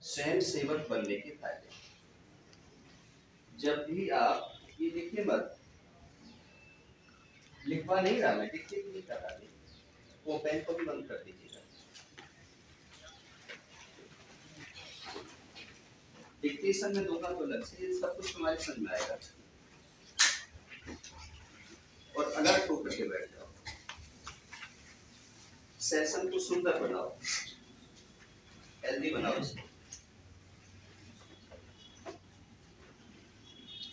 स्वयं सेवक बनने के फायदे। जब भी आप ये लिखे मत, लिखवा नहीं रहा मैं, डिक्टेट नहीं कर रहा, वो पेन को भी बंद कर दीजिएगा। डिक्टेशन में दूंगा तो अलग से, ये सब कुछ तुम्हारे समझ में आएगा। और अगर ठोक करके बैठ जाओ, सेशन को सुंदर बनाओ, हेल्दी बनाओ इसको।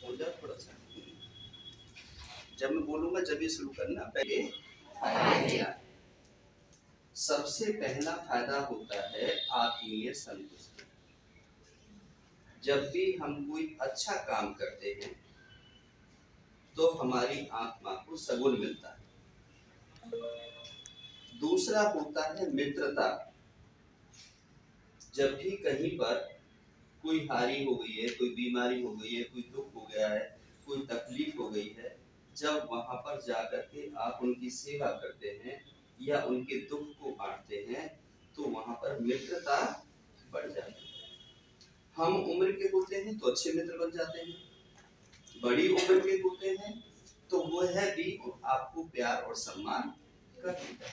हो जाए थोड़ा सा, जब मैं बोलूंगा जब ये शुरू करना। पहले सबसे पहला फायदा होता है आत्मीय संतुष्टि। जब भी हम कोई अच्छा काम करते हैं तो हमारी आत्मा को सगुन मिलता है। दूसरा होता है मित्रता। जब भी कहीं पर कोई हानि हो गई है, कोई बीमारी हो गई है, कोई दुख हो गया है, कोई तकलीफ हो गई है, जब वहां पर जाकर के आप उनकी सेवा करते हैं या उनके दुख को बांटते हैं तो वहां पर मित्रता बढ़ जाती है। हम उम्र के होते हैं तो अच्छे मित्र बन जाते हैं, बड़ी उम्र के होते हैं तो वह भी आपको प्यार और सम्मान करते हैं,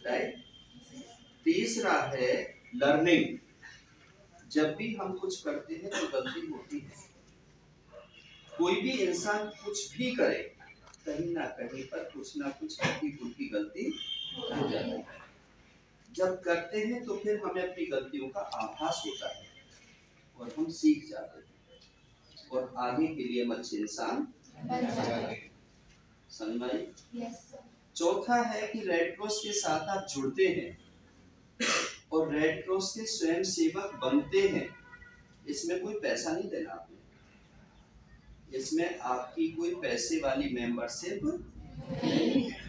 राइट। तीसरा है लर्निंग। जब भी हम कुछ करते हैं तो गलती होती है। कोई भी इंसान कुछ भी करे, कहीं ना कहीं पर कुछ ना कुछ हल्की-फुल्की गलती हो जाती है। जब करते हैं तो फिर हमें अपनी गलतियों का आभास होता है और हम सीख जाते हैं और आगे के लिए हम अच्छे इंसान बन जाते हैं। समझ में आई? यस। चौथा है कि रेड क्रॉस के साथ आप जुड़ते हैं और रेड क्रॉस के स्वयं सेवक बनते हैं। इसमें कोई पैसा नहीं देना आपने, इसमें आपकी कोई पैसे वाली मेंबरशिप नहीं है।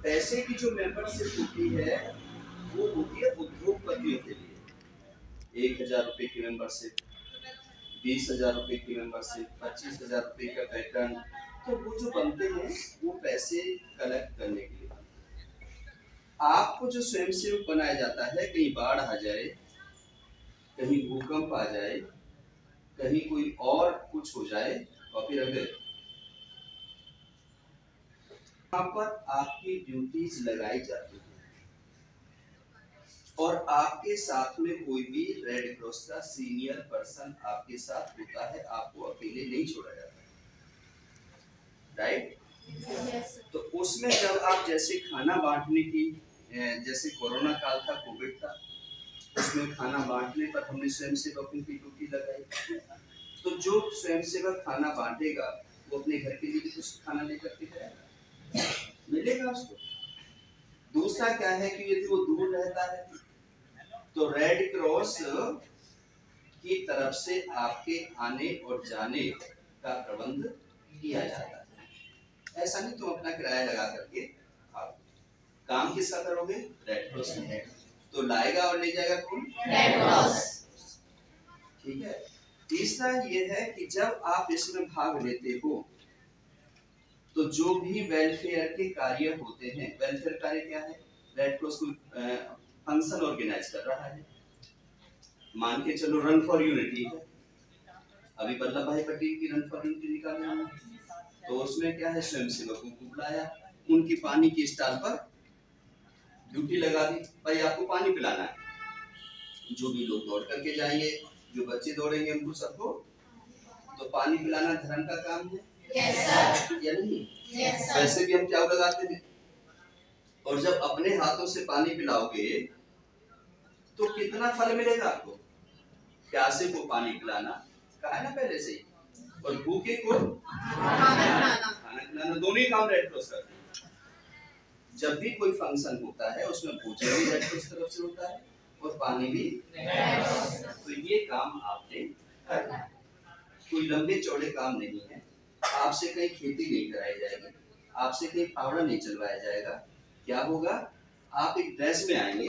पैसे की जो मेंबरशिप होती है वो होती है उद्योगपतियों के लिए। 1000 रुपए की मेंबरशिप, 20,000 रुपए की मेंबरशिप, 25,000 रुपए का पैटर्न, तो वो जो बनते हैं वो पैसे कलेक्ट करने के लिए। आपको जो स्वयंसेवक बनाया जाता है, कहीं बाढ़ आ जाए, कहीं भूकंप आ जाए, कहीं कोई और कुछ हो जाए, और फिर अगर यहाँ पर आपकी ड्यूटीज लगाई जाती है और आपके साथ में कोई भी रेड क्रॉस का सीनियर पर्सन आपके साथ होता है, आपको अकेले नहीं छोड़ा जाता, राइट। तो उसमें जब आप जैसे खाना बांटने की, जैसे कोरोना काल था, कोविड था, उसमें खाना बांटने पर हमने स्वयंसेवकों की ड्यूटी लगाई। तो जो स्वयंसेवक खाना बांटेगा वो अपने घर के लिए भी कुछ खाना लेकर के जाएगा, मिलेगा उसको। दूसरा क्या है कि यदि वो दूर रहता है तो रेड क्रॉस की तरफ से आपके आने और जाने का प्रबंध किया जाता है। ऐसा नहीं तुम अपना किराया लगा करके आओ। काम किसका करोगे? रेड क्रॉस का। तो लाएगा और ले जाएगा कौन? Red cross. ठीक है। तीसरा ये है कि जब आप इसमें भाग लेते हो तो जो भी वेलफेयर के कार्य होते हैं, वेलफेयर कार्य क्या है? रेड क्रॉस कोई फंक्शन ऑर्गेनाइज कर रहा है, मान के चलो रन फॉर यूनिटी है, अभी वल्लभ भाई पटेल की रन फॉर यूनिटी निकाली हमने, तो उसमें क्या है, स्वयंसेवकों को बुलाया, उनकी पानी की स्टॉल पर ड्यूटी लगा दी, भाई आपको पानी पिलाना है। जो भी लोग दौड़ करके जाएंगे, जो बच्चे दौड़ेंगे उनको सबको तो पानी पिलाना धर्म का काम है। Yes sir. या नहीं? Yes sir. वैसे भी हम क्या लगाते हैं, और जब अपने हाथों से पानी पिलाओगे तो कितना फल मिलेगा आपको? प्यासे को पानी पिलाना, कहा है ना पहले से ही, और भूखे को खाना खिलाना, दोनों ही काम रेड क्रॉस करते हैं। जब भी कोई फंक्शन होता है उसमें भोजन भी रेड क्रॉस तरफ से होता है और पानी भी रेड क्रॉस। तो ये काम आपने करना है, कोई लंबे चौड़े काम नहीं है। आपसे कहीं खेती नहीं कराई जाएगी, आपसे कहीं फावड़ा नहीं चलवाया जाएगा। क्या होगा, आप एक ड्रेस में आएंगे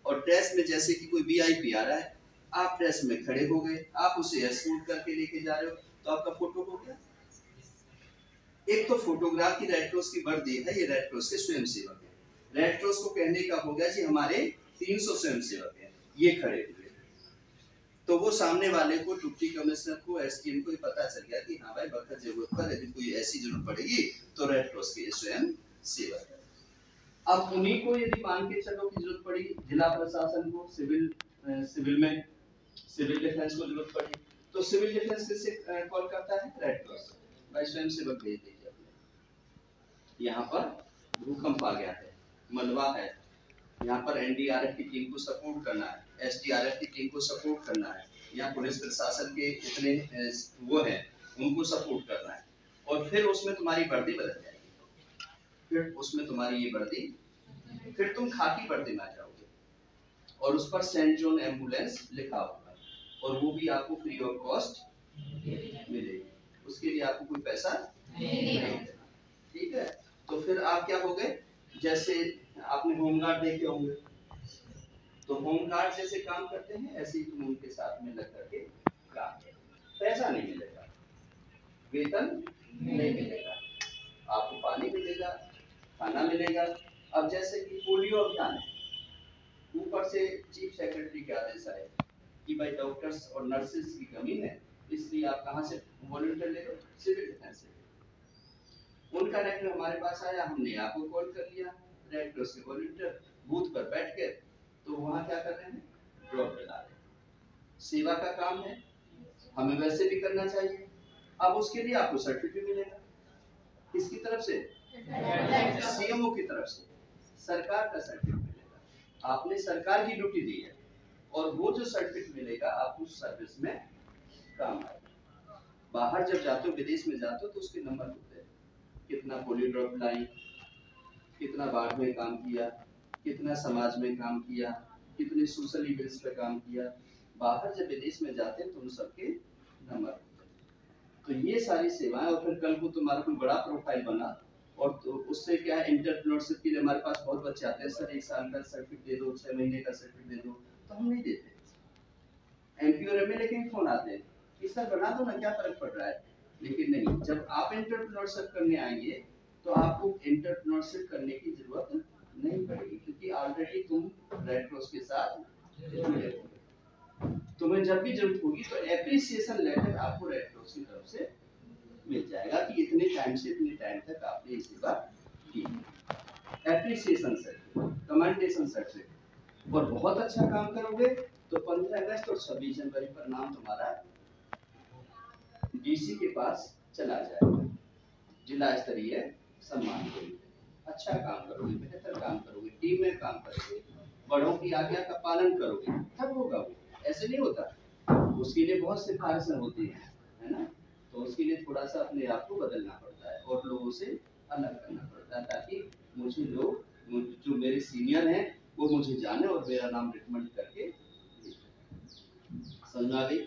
और ड्रेस में जैसे कि कोई वीआईपी आ रहा है, आप ड्रेस में खड़े हो गए, आप उसे एस्कॉर्ट करके लेके जा रहे हो, तो आपका फोटो हो गया। एक तो फोटोग्राफ की रेड क्रॉस की वर्दी है, ये रेड क्रॉस के स्वयंसेवक है। रेड क्रॉस को कहने का हो गया जी हमारे 300 स्वयंसेवक हैं, ये खड़े हुए, तो वो सामने वाले को, डिप्टी कमिश्नर को, एसडीएम को पता चल गया कि हाँ भाई वक्त जरूरत पर यदि कोई ऐसी जरूरत पड़ेगी तो रेड क्रॉस के स्वयं सेवक है। अब उन्हीं को यदि मान के चलो की जरूरत पड़ी, जिला प्रशासन को सिविल में सिविल डिफेंस को जरूरत पड़ी तो सिविल डिफेंस किससे कॉल करता है? Red cross. भाई स्वयं सेवक भेज दीजिए अपने। यहाँ पर भूकंप आ गया है, मलबा है, यहाँ पर एनडीआरएफ की टीम को सपोर्ट करना है, एसडीआरएफ की टीम को सपोर्ट करना है, यहाँ पुलिस प्रशासन के इतने वो हैं उनको सपोर्ट करना है, और फिर उसमें तुम्हारी वर्दी बदल जाएगी, फिर उसमें तुम्हारी ये वर्दी, फिर तुम खाकी वर्दी में आ जाओगे और उस पर सेंट जॉन एम्बुलेंस लिखा होगा और वो भी आपको फ्री ऑफ कॉस्ट मिलेगी, उसके लिए आपको कोई पैसा नहीं देना। ठीक है, तो फिर आप क्या हो गए, जैसे आपने होमगार्ड देखे होंगे, तो होमगार्ड जैसे काम करते हैं ऐसे ही तुम उनके साथ में लग करके काम करो। पैसा नहीं मिलेगा, वेतन नहीं मिलेगा, आपको पानी मिलेगा, खाना मिलेगा। अब जैसे कि पोलियो अभियान है, ऊपर से चीफ सेक्रेटरी के आदेश आए कि भाई डॉक्टर्स और नर्सेस की कमी है, इसलिए आप कहाँ से वॉलंटियर ले लो? सिविल डिफेंस से। उनका लेटर हमारे पास आया, हमने आपको कॉल कर लिया, रेड क्रॉस के वॉलंटियर बूथ पर बैठ के, तो वहाँ क्या कर रहे हैं? ड्रॉप डला रहे हैं। सेवा का काम है, हमें वैसे भी करना चाहिए। अब उसके लिए आपको सर्टिफिकेट मिलेगा, किसकी तरफ से? सीएमओ की तरफ से, सरकार का सर्टिफिकेट मिलेगा। आपने सरकार की ड्यूटी दी है और वो जो सर्टिफिकेट मिलेगा आपको सर्विस में काम आएगा। बाहर जब जाते हो, विदेश में जाते हो, तो उसके नंबर होते हैं, कितना पोलियो ड्रॉप लाई, कितना बाढ़ में काम किया, कितना समाज में काम किया, कितने सोशल इवेंट्स पे काम किया। बाहर जब विदेश में जाते हैं तो उन सबके नंबर होते हैं। तो ये सारी सेवाएं, और फिर कल को तुम्हारा कोई बड़ा प्रोफाइल बना और तो उससे क्या है, एंटरप्रेन्योरशिप के लिए हमारे पास बहुत बच्चे आते हैं, सर 1 साल का सर्टिफिकेट दे दो, 6 महीने का सर्टिफिकेट दे दो, तो हम नहीं देते। एमपी और एमएलए के भी फोन आते हैं कि सर बना दो ना, क्या फर्क पड़ रहा है, लेकिन नहीं, जब आप एंटरप्रेन्योरशिप करने आएंगे तो आपको एंटरप्रेन्योरशिप करने की जरूरत नहीं पड़ेगी, क्योंकि ऑलरेडी तुम रेड क्रॉस के साथ जुड़े हो। तुम्हें जब भी जरूरत होगी तो एप्रिसिएशन लेटर आपको रेड क्रॉस की तरफ से मिल जाएगा कि इतने टाइम से इतने टाइम तक आपने ये सेवा की। एप्रिसिएशन सर्टिफिकेट, कमेंडेशन सर्टिफिकेट, और बहुत अच्छा काम करोगे तो 15 अगस्त और 26 जनवरी पर नाम तुम्हारा डीसी के पास चला जाएगा, जिला स्तरीय सम्मान के लिए। अच्छा काम करोगे, बेहतर काम करोगे, टीम में काम करोगे, बड़ों की आज्ञा का पालन करोगे, तब होगा वो, ऐसे नहीं होता। उसके लिए बहुत सिफारिशें होती हैं, है ना, तो उसके लिए थोड़ा सा अपने आप को बदलना पड़ता है और लोगों से अलग करना पड़ता है, ताकि मुझे लोग, जो मेरे सीनियर हैं वो मुझे जाने और मेरा नाम रिकमेंड करके। समझ आ गई?